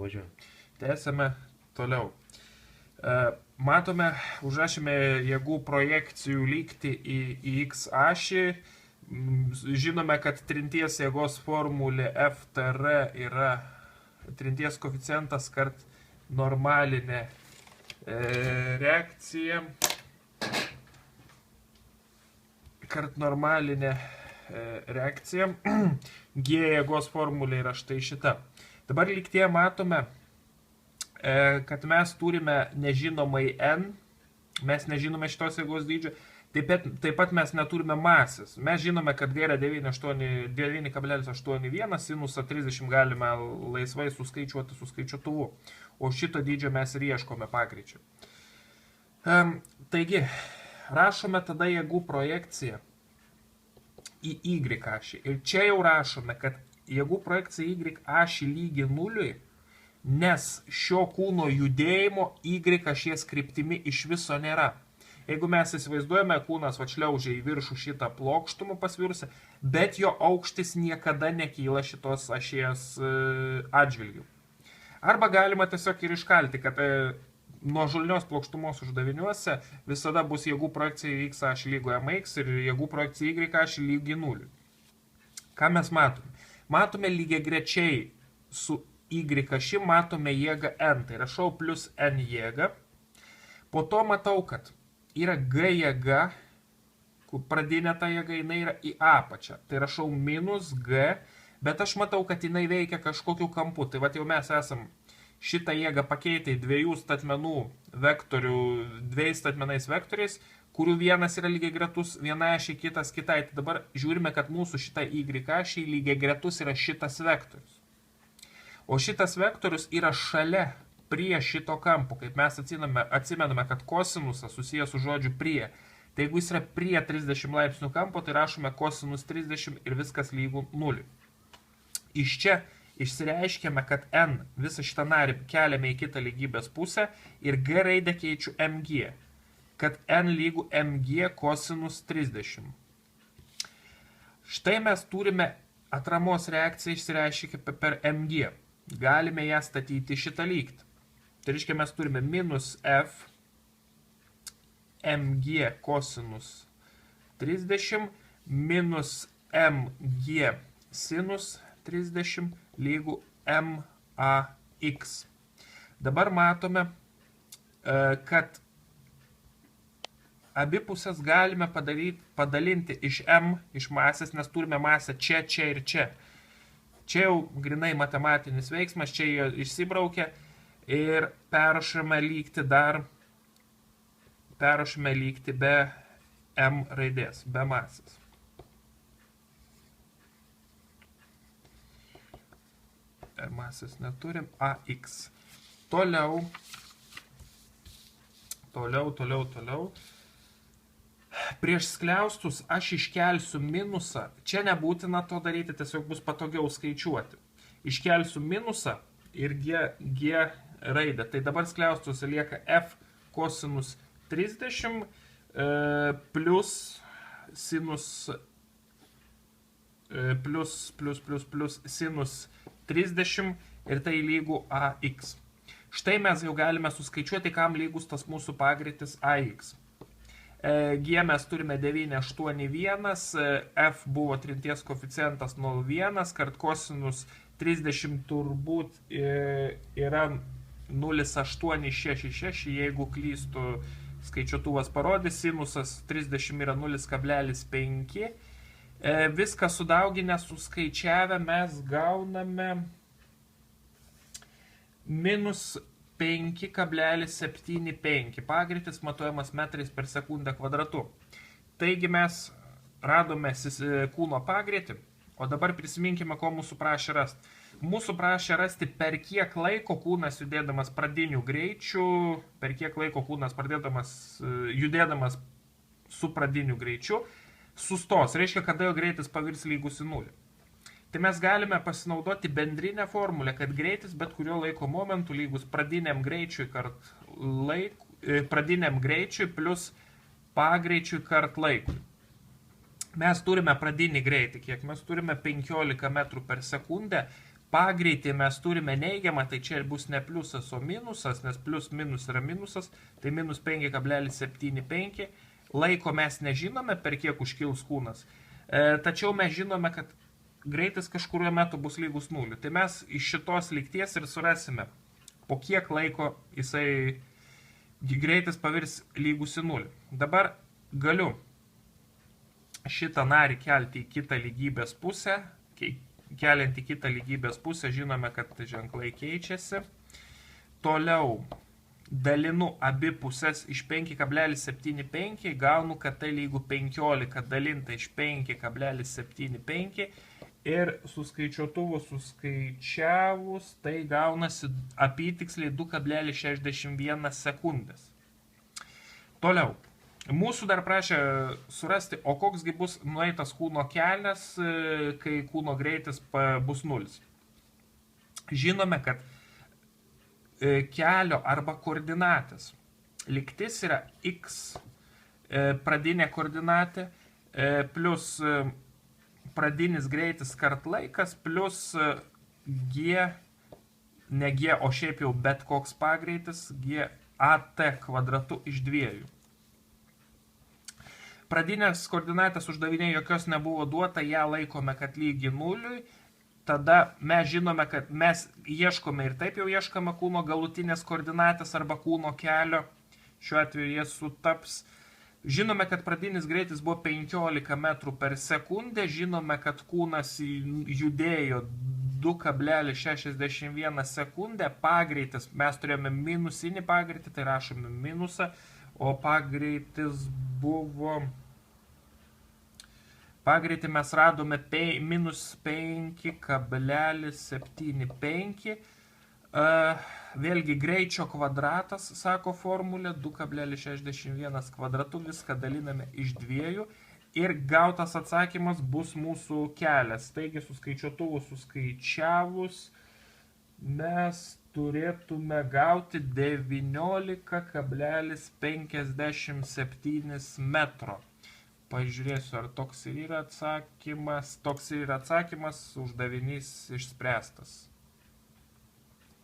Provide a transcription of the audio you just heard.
važiuojam. Tęsime toliau. Matome, užrašėme jėgų projekcijų lygtį į X ašį. Žinome, kad trinties jėgos formulė FTR yra trinties koeficientas kart normalinė reakcija. G jėgos formulė yra štai šita. Dabar lygtyje matome, kad mes turime nežinomai N, mes nežinome šitos jėgos dydžio, taip pat mes neturime masės. Mes žinome, kad G yra 9,81, sinusą 30 galime laisvai suskaičiuoti su skaičiuotuvu, o šito dydžio mes ir ieškome pagreičio. Taigi, rašome tada jėgų projekciją į Y ašį. Ir čia jau rašome, kad jėgų projekcija Y ašį lygi nuliui, nes šio kūno judėjimo Y ašies kryptimi iš viso nėra. Jeigu mes įsivaizduojame, kūnas šliaužia į viršų šitą plokštumą pasvirusią, bet jo aukštis niekada nekyla šitos ašies atžvilgių. Arba galima tiesiog ir iškalti, kad nuožulnios plokštumos uždaviniuose visada bus jėgų projekcija į X ašį lygu MX ir jėgų projekcija į Y ašį lygi nuliui. Ką mes matome? Matome lygiagrečiai su Y ašim, matome jėgą N, tai rašau plus N jėgą. Po to matau, kad yra G jėga, kur pradinė ta jėga, jinai yra į apačią. Tai rašau minus G, bet aš matau, kad jinai veikia kažkokiu kampu. Tai vat jau mes esam šitą jėgą pakeitę į dviejų statmenų vektorių, dviejais statmenais vektoriais, kurių vienas yra lygiai gretus viena ašiai, kitas kitai. Tai dabar žiūrime, kad mūsų šita Y ašiai lygiai gretus yra šitas vektorius. O šitas vektorius yra šalia, prie šito kampo, kaip mes atsimename, kad kosinusas susijęs su žodžiu prie. Tai jeigu jis yra prie 30 laipsnių kampo, tai rašome kosinus 30 ir viskas lygu 0. Iš čia išsireiškiame, kad N visą šitą narį keliame į kitą lygybės pusę ir G raidę keičiu MG, kad N lygu MG kosinus 30. Štai mes turime atramos reakciją išsireiškę per MG. Galime ją statyti šitą lygtį. Tai reiškia, mes turime minus F MG kosinus 30 minus MG sinus 30 lygų MAX. Dabar matome, kad abi pusės galime padalinti iš M, iš masės, nes turime masę čia, čia ir čia. Čia jau grinai matematinis veiksmas, čia jie išsibraukia ir perrašome lygtį be M raidės, be masės. Masės neturim, AX. Toliau. Prieš skliaustus aš iškelsiu minusą. Čia nebūtina to daryti, tiesiog bus patogiau skaičiuoti. Iškelsiu minusą ir G raidę. Tai dabar skliaustuose lieka F kosinus 30 plus sinus plus sinus 30 ir tai lygų AX. Štai mes jau galime suskaičiuoti, kam lygus tas mūsų pagreitis AX. G mes turime 981, F buvo trinties koeficientas 0,1, kart kosinus 30 turbūt yra 0,866, jeigu klystų skaičiuotuvas parodys, sinusas 30 yra 0,5. Viską sudauginę, suskaičiavę mes gauname minus 5,75. Pagreitis matuojamas metrais per sekundę kvadratu. Taigi mes radome kūno pagreitį, o dabar prisiminkime, ko mūsų prašė rasti. Mūsų prašė rasti, per kiek laiko kūnas judėdamas pradiniu greičiu, per kiek laiko kūnas judėdamas su pradiniu greičiu, sustos. Reiškia, kada jo greitis pavirs lygus į 0. Tai mes galime pasinaudoti bendrinę formulę, kad greitis bet kurio laiko momentu lygus pradiniam greičiui plus pagreičiui kart laikui. Mes turime pradinį greitį, kiek mes turime 15 metrų per sekundę, pagreitį mes turime neigiamą, tai čia bus ne pliusas, o minusas, nes plius minus yra minusas, tai minus 5,75. Laiko mes nežinome, per kiek užkils kūnas. Tačiau mes žinome, kad greitis kažkurio metu bus lygus 0. Tai mes iš šitos lygties ir surasime, po kiek laiko jisai greitis pavirs lygus į 0. Dabar galiu šitą narį kelti į kitą lygybės pusę. Keliant į kitą lygybės pusę, žinome, kad ženklai keičiasi. Toliau dalinu abi pusės iš 5,75, gaunu, kad tai lygų 15 dalinta iš 5,75 ir su skaičiuotuvu suskaičiavus, tai gaunasi apytiksliai 2,61 sekundės. Toliau. Mūsų dar prašė surasti, o koksgi bus nueitas kūno kelias, kai kūno greitis bus 0. Žinome, kad kelio arba koordinatės lygtis yra x pradinė koordinatė plus pradinis greitis kart laikas plus g, ne g, o šiaip jau bet koks pagreitis, g at kvadratu iš 2. Pradinės koordinatės uždavinė jokios nebuvo duota, ją laikome, kad lygi 0. Tada mes žinome, kad mes ieškome ir taip jau ieškome kūno galutinės koordinatės arba kūno kelio. Šiuo atveju jie sutaps. Žinome, kad pradinis greitis buvo 15 metrų per sekundę. Žinome, kad kūnas judėjo 2,61 sekundę. Pagreitis, mes turėjome minusinį pagreitį, tai rašome minusą. O pagreitis buvo... Pagreitį mes radome minus 5,75. Vėlgi greičio kvadratas, sako formulė, 2,61 kvadratu, viską daliname iš 2 ir gautas atsakymas bus mūsų kelias. Taigi suskaičiuotuvu suskaičiavus mes turėtume gauti 19,57 metro. Pažiūrėsiu, ar toks ir yra atsakymas. Toks ir yra atsakymas, uždavinys išspręstas.